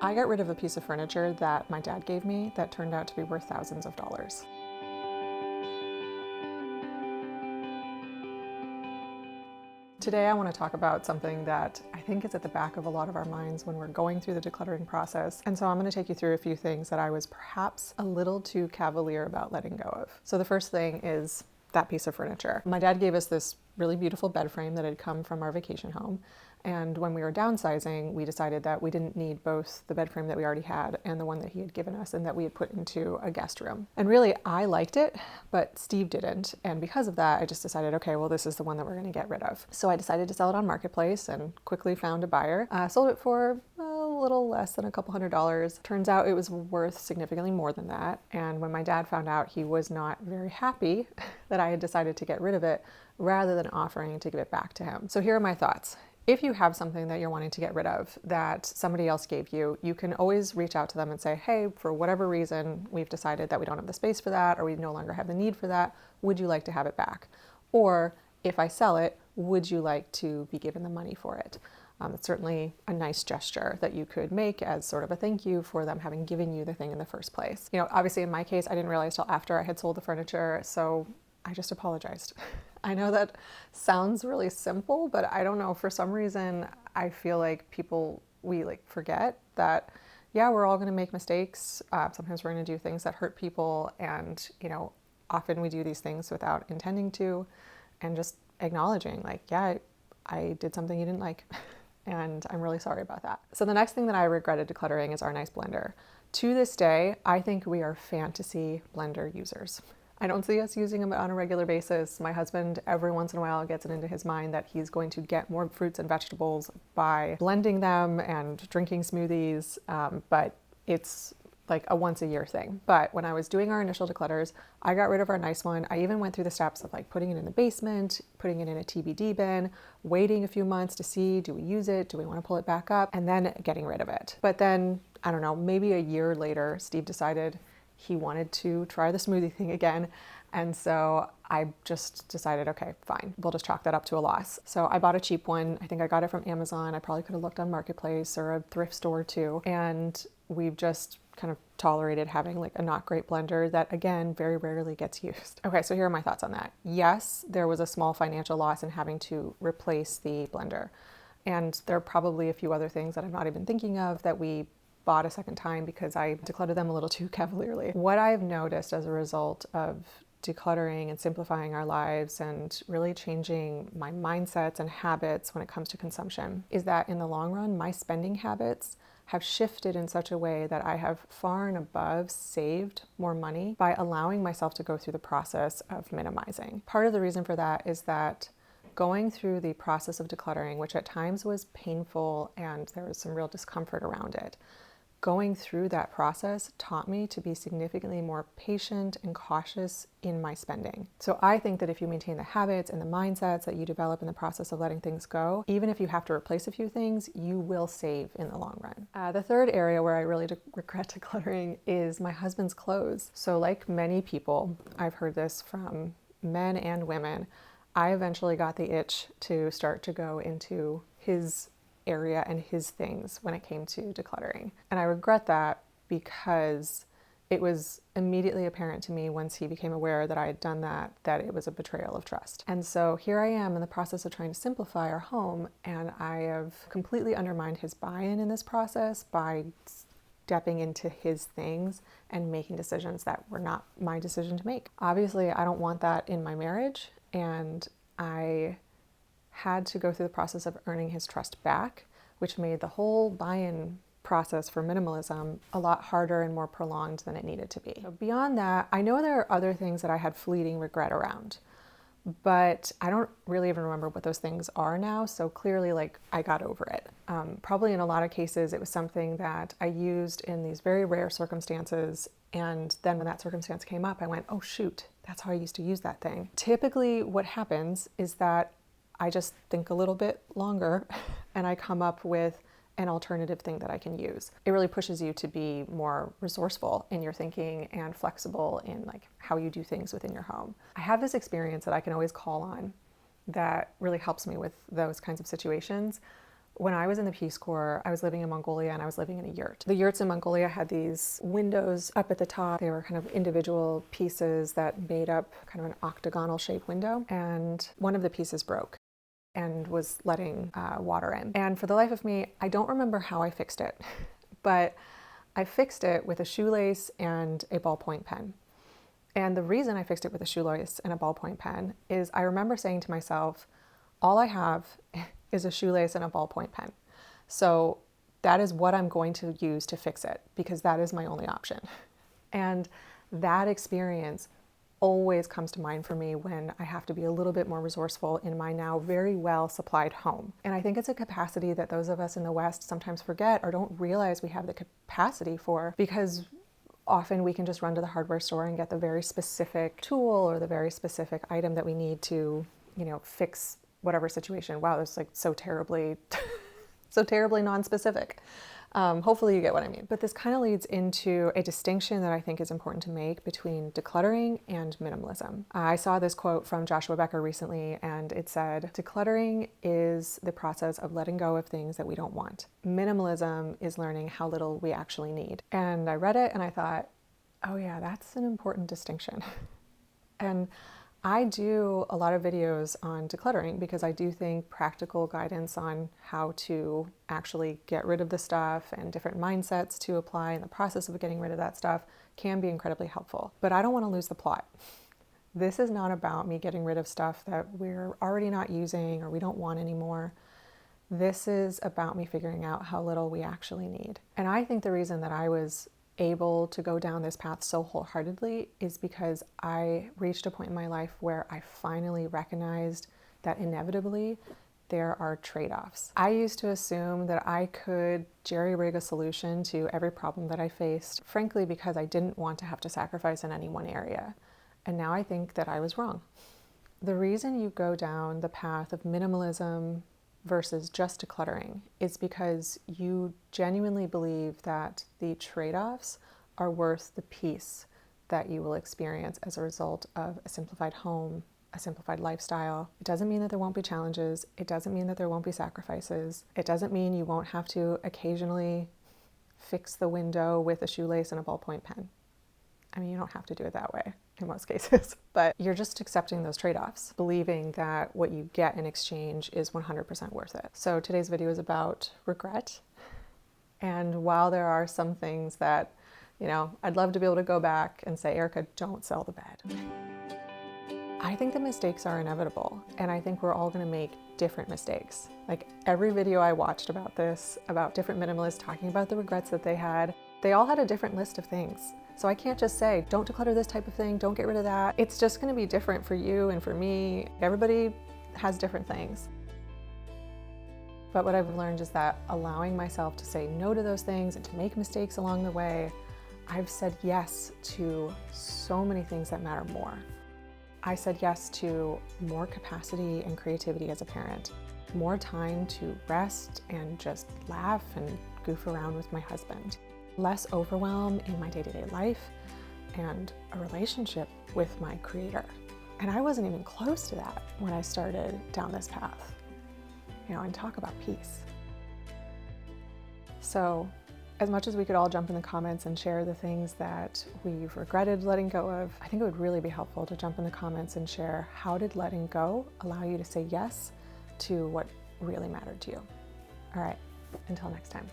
I got rid of a piece of furniture that my dad gave me that turned out to be worth thousands of dollars. Today I want to talk about something that I think is at the back of a lot of our minds when we're going through the decluttering process. And so I'm going to take you through a few things that I was perhaps a little too cavalier about letting go of. So the first thing is that piece of furniture. My dad gave us this really beautiful bed frame that had come from our vacation home. And when we were downsizing, we decided that we didn't need both the bed frame that we already had and the one that he had given us and that we had put into a guest room. And really, I liked it, but Steve didn't. And because of that, I just decided, okay, well, this is the one that we're going to get rid of. So I decided to sell it on Marketplace and quickly found a buyer. Sold it for a little less than a couple $100s. Turns out it was worth significantly more than that. And when my dad found out, he was not very happy that I had decided to get rid of it rather than offering to give it back to him. So here are my thoughts. If you have something that you're wanting to get rid of that somebody else gave you, you can always reach out to them and say, hey, for whatever reason, we've decided that we don't have the space for that, or we no longer have the need for that. Would you like to have it back? Or if I sell it, would you like to be given the money for it? It's certainly a nice gesture that you could make as sort of a thank you for them having given you the thing in the first place. You know, obviously in my case, I didn't realize till after I had sold the furniture, so I just apologized. I know that sounds really simple, but I don't know, for some reason, I feel like we forget that, yeah, we're all gonna make mistakes. Sometimes we're gonna do things that hurt people, and, you know, often we do these things without intending to, and just acknowledging like, yeah, I did something you didn't like, and I'm really sorry about that. So the next thing that I regretted decluttering is our nice blender. To this day, I think we are fantasy blender users. I don't see us using them on a regular basis. My husband, every once in a while, gets it into his mind that he's going to get more fruits and vegetables by blending them and drinking smoothies, but it's like a once a year thing. But when I was doing our initial declutters, I got rid of our nice one. I even went through the steps of like putting it in the basement, putting it in a TBD bin, waiting a few months to see, do we use it? Do we want to pull it back up? And then getting rid of it. But then, I don't know, maybe a year later, Steve decided he wanted to try the smoothie thing again. And so I just decided, okay, fine, we'll just chalk that up to a loss. So I bought a cheap one. I think I got it from Amazon. I probably could have looked on Marketplace or a thrift store too. And we've just kind of tolerated having like a not great blender that, again, very rarely gets used. Okay, so here are my thoughts on that. Yes, there was a small financial loss in having to replace the blender. And there are probably a few other things that I'm not even thinking of that we bought a second time because I decluttered them a little too cavalierly. What I've noticed as a result of decluttering and simplifying our lives and really changing my mindsets and habits when it comes to consumption is that in the long run, my spending habits have shifted in such a way that I have far and above saved more money by allowing myself to go through the process of minimizing. Part of the reason for that is that going through the process of decluttering, which at times was painful and there was some real discomfort around it, going through that process taught me to be significantly more patient and cautious in my spending. So I think that if you maintain the habits and the mindsets that you develop in the process of letting things go, even if you have to replace a few things, you will save in the long run. The third area where I really regret decluttering is my husband's clothes. So like many people, I've heard this from men and women, I eventually got the itch to start to go into his area and his things when it came to decluttering. And I regret that because it was immediately apparent to me once he became aware that I had done that it was a betrayal of trust. And so here I am in the process of trying to simplify our home, and I have completely undermined his buy-in in this process by stepping into his things and making decisions that were not my decision to make. Obviously, I don't want that in my marriage, and I had to go through the process of earning his trust back, which made the whole buy-in process for minimalism a lot harder and more prolonged than it needed to be. So beyond that, I know there are other things that I had fleeting regret around, but I don't really even remember what those things are now. So clearly, like, I got over it. Probably in a lot of cases, it was something that I used in these very rare circumstances. And then when that circumstance came up, I went, oh shoot, that's how I used to use that thing. Typically what happens is that I just think a little bit longer and I come up with an alternative thing that I can use. It really pushes you to be more resourceful in your thinking and flexible in like how you do things within your home. I have this experience that I can always call on that really helps me with those kinds of situations, When I was in the Peace Corps, I was living in Mongolia and I was living in a yurt. The yurts in Mongolia had these windows up at the top. They were kind of individual pieces that made up kind of an octagonal shaped window. And one of the pieces broke and was letting water in. And for the life of me, I don't remember how I fixed it, but I fixed it with a shoelace and a ballpoint pen. And the reason I fixed it with a shoelace and a ballpoint pen is I remember saying to myself, all I have is a shoelace and a ballpoint pen. So that is what I'm going to use to fix it because that is my only option. And that experience always comes to mind for me when I have to be a little bit more resourceful in my now very well supplied home. And I think it's a capacity that those of us in the West sometimes forget or don't realize we have the capacity for, because often we can just run to the hardware store and get the very specific tool or the very specific item that we need to, fix whatever situation. Wow, that's like so terribly non-specific. Hopefully you get what I mean. But this kind of leads into a distinction that I think is important to make between decluttering and minimalism. I saw this quote from Joshua Becker recently, and it said, "Decluttering is the process of letting go of things that we don't want. Minimalism is learning how little we actually need." And I read it and I thought, oh yeah, that's an important distinction. And I do a lot of videos on decluttering because I do think practical guidance on how to actually get rid of the stuff and different mindsets to apply in the process of getting rid of that stuff can be incredibly helpful. But I don't want to lose the plot. This is not about me getting rid of stuff that we're already not using or we don't want anymore. This is about me figuring out how little we actually need. And I think the reason that I was able to go down this path so wholeheartedly is because I reached a point in my life where I finally recognized that inevitably there are trade-offs. I used to assume that I could jerry-rig a solution to every problem that I faced, frankly, because I didn't want to have to sacrifice in any one area. And now I think that I was wrong. The reason you go down the path of minimalism versus just decluttering is because you genuinely believe that the trade-offs are worth the peace that you will experience as a result of a simplified home, a simplified lifestyle. It doesn't mean that there won't be challenges. It doesn't mean that there won't be sacrifices. It doesn't mean you won't have to occasionally fix the window with a shoelace and a ballpoint pen. I mean, you don't have to do it that way in most cases, but you're just accepting those trade-offs, believing that what you get in exchange is 100% worth it. So today's video is about regret. And while there are some things that, I'd love to be able to go back and say, Erica, don't sell the bed. I think the mistakes are inevitable, and I think we're all going to make different mistakes. Like every video I watched about this, about different minimalists talking about the regrets that they all had a different list of things. So I can't just say, don't declutter this type of thing, don't get rid of that. It's just going to be different for you and for me. Everybody has different things. But what I've learned is that allowing myself to say no to those things and to make mistakes along the way, I've said yes to so many things that matter more. I said yes to more capacity and creativity as a parent, more time to rest and just laugh and goof around with my husband, less overwhelm in my day-to-day life, and a relationship with my creator. And I wasn't even close to that when I started down this path, and talk about peace. So as much as we could all jump in the comments and share the things that we've regretted letting go of, I think it would really be helpful to jump in the comments and share, how did letting go allow you to say yes to what really mattered to you? All right, until next time.